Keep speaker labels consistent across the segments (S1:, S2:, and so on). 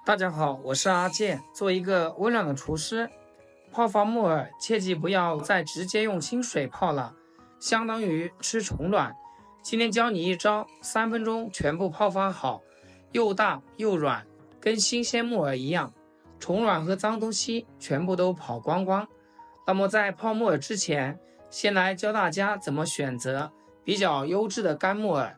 S1: 大家好，我是阿健。做一个温暖的厨师，泡发木耳切记不要再直接用清水泡了，相当于吃虫卵。今天教你一招，3分钟全部泡发好，又大又软，跟新鲜木耳一样，虫卵和脏东西全部都跑光光。那么在泡木耳之前，先来教大家怎么选择比较优质的干木耳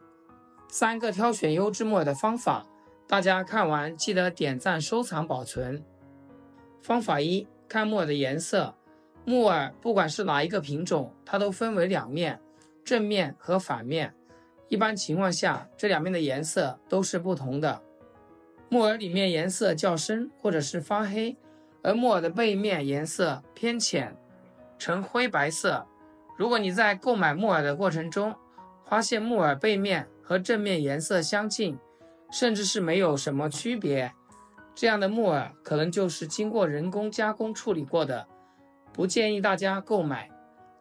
S1: ，3个挑选优质木耳的方法。大家看完记得点赞、收藏、保存。方法1：看木耳的颜色。木耳不管是哪一个品种，它都分为两面，正面和反面。一般情况下，这两面的颜色都是不同的。木耳里面颜色较深或者是发黑，而木耳的背面颜色偏浅，呈灰白色。如果你在购买木耳的过程中，发现木耳背面和正面颜色相近，甚至是没有什么区别，这样的木耳可能就是经过人工加工处理过的，不建议大家购买。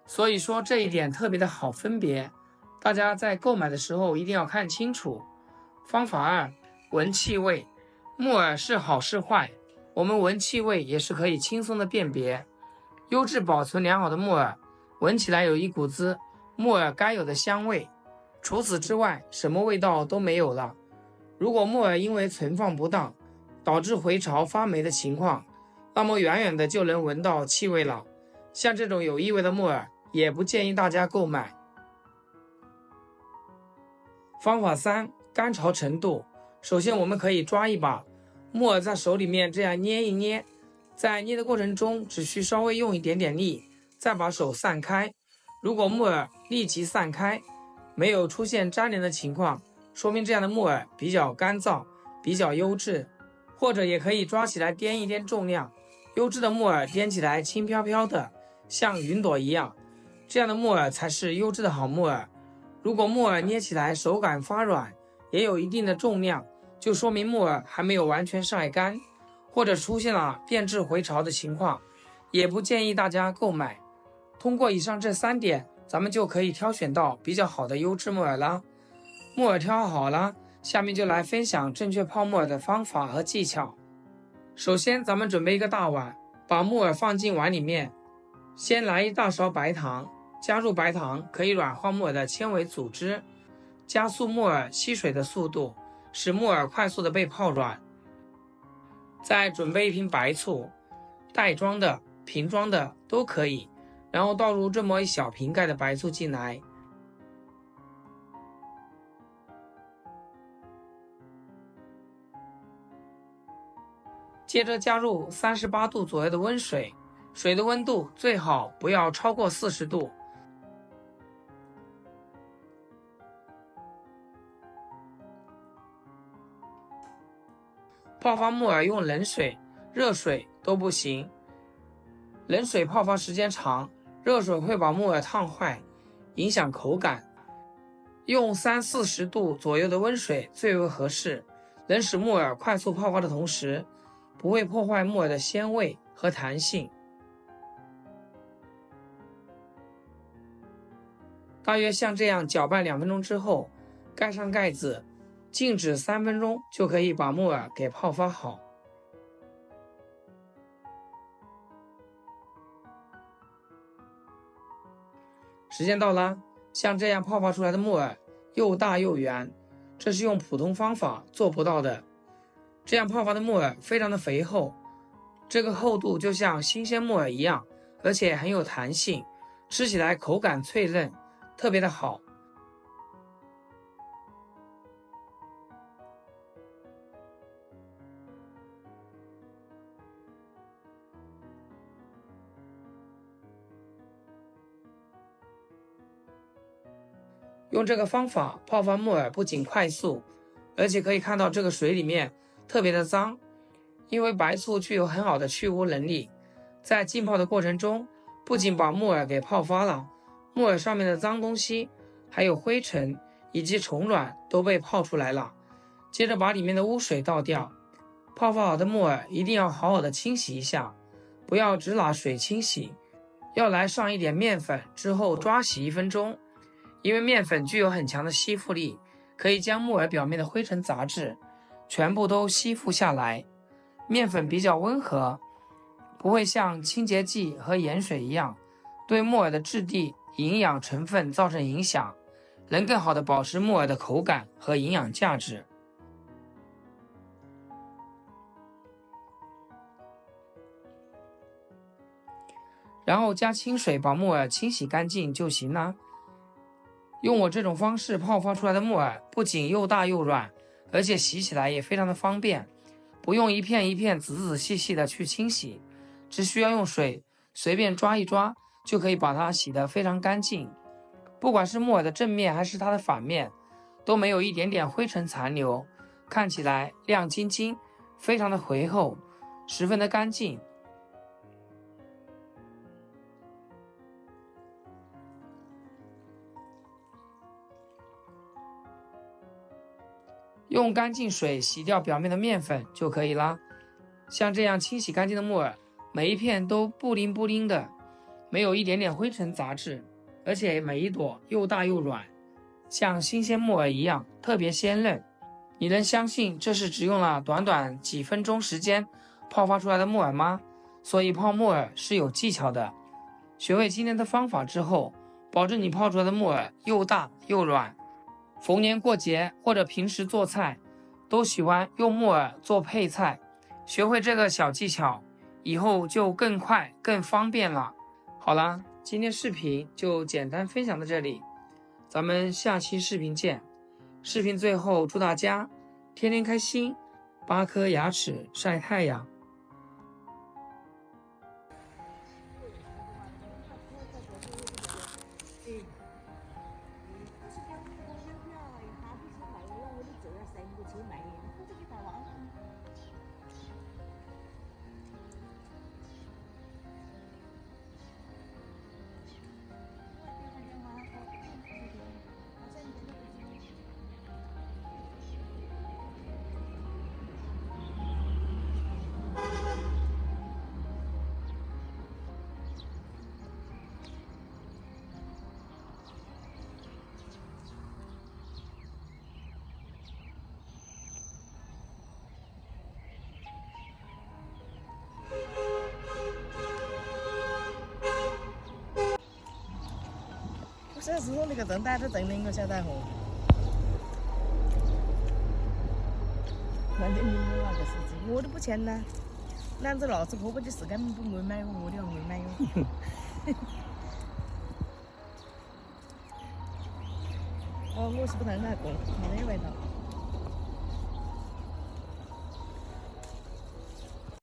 S1: 所以说这一点特别的好分别，大家在购买的时候一定要看清楚。方法2：闻气味。木耳是好是坏，我们闻气味也是可以轻松的辨别。优质保存良好的木耳，闻起来有一股子木耳该有的香味，除此之外什么味道都没有了。如果木耳因为存放不当导致回潮发霉的情况，那么远远的就能闻到气味了。像这种有异味的木耳也不建议大家购买。方法3：干潮程度。首先我们可以抓一把木耳，在手里面这样捏一捏，在捏的过程中只需稍微用一点点力，再把手散开。如果木耳立即散开，没有出现粘连的情况，说明这样的木耳比较干燥，比较优质。或者也可以抓起来掂一掂重量，优质的木耳掂起来轻飘飘的，像云朵一样，这样的木耳才是优质的好木耳。如果木耳捏起来手感发软，也有一定的重量，就说明木耳还没有完全晒干，或者出现了变质回潮的情况，也不建议大家购买。通过以上这3点，咱们就可以挑选到比较好的优质木耳了。木耳挑好了，下面就来分享正确泡木耳的方法和技巧。首先咱们准备一个大碗，把木耳放进碗里面，先来1大勺白糖，加入白糖可以软化木耳的纤维组织，加速木耳吸水的速度，使木耳快速的被泡软。再准备1瓶白醋，袋装的、瓶装的都可以，然后倒入这么1小瓶盖的白醋进来。接着加入38度左右的温水，水的温度最好不要超过40度。泡发木耳用冷水、热水都不行，冷水泡发时间长，热水会把木耳烫坏，影响口感。用30-40度左右的温水最为合适，能使木耳快速泡发的同时，不会破坏木耳的鲜味和弹性。大约像这样搅拌2分钟之后，盖上盖子，静止3分钟就可以把木耳给泡发好。时间到了，像这样泡发出来的木耳又大又圆，这是用普通方法做不到的。这样泡发的木耳非常的肥厚，这个厚度就像新鲜木耳一样，而且很有弹性，吃起来口感脆嫩，特别的好。用这个方法泡发木耳不仅快速，而且可以看到这个水里面特别的脏，因为白醋具有很好的去污能力，在浸泡的过程中，不仅把木耳给泡发了，木耳上面的脏东西还有灰尘以及虫卵都被泡出来了。接着把里面的污水倒掉，泡发好的木耳一定要好好的清洗一下，不要只拿水清洗，要来上一点面粉之后抓洗1分钟，因为面粉具有很强的吸附力，可以将木耳表面的灰尘杂质全部都吸附下来。面粉比较温和，不会像清洁剂和盐水一样对木耳的质地、营养成分造成影响，能更好的保持木耳的口感和营养价值。然后加清水把木耳清洗干净就行了。用我这种方式泡发出来的木耳不仅又大又软，而且洗起来也非常的方便，不用一片一片仔仔细细的去清洗，只需要用水随便抓一抓就可以把它洗得非常干净。不管是木耳的正面还是它的反面，都没有一点点灰尘残留，看起来亮晶晶，非常的回厚，十分的干净。用干净水洗掉表面的面粉就可以啦。像这样清洗干净的木耳，每一片都布灵布灵的，没有一点点灰尘杂质，而且每一朵又大又软，像新鲜木耳一样特别鲜嫩。你能相信这是只用了短短几分钟时间泡发出来的木耳吗？所以泡木耳是有技巧的。学会今天的方法之后，保证你泡出来的木耳又大又软。逢年过节或者平时做菜，都喜欢用木耳做配菜。学会这个小技巧，以后就更快更方便了。好啦，今天视频就简单分享到这里，咱们下期视频见。视频最后祝大家天天开心，8颗牙齿晒太阳。
S2: 这时候那个人带着整那个小带货，反正你们那个事情，我都不签呢。男子老子婆婆的事根本不会买哟，我的会买哟。哦，我是不能来过，没得味道。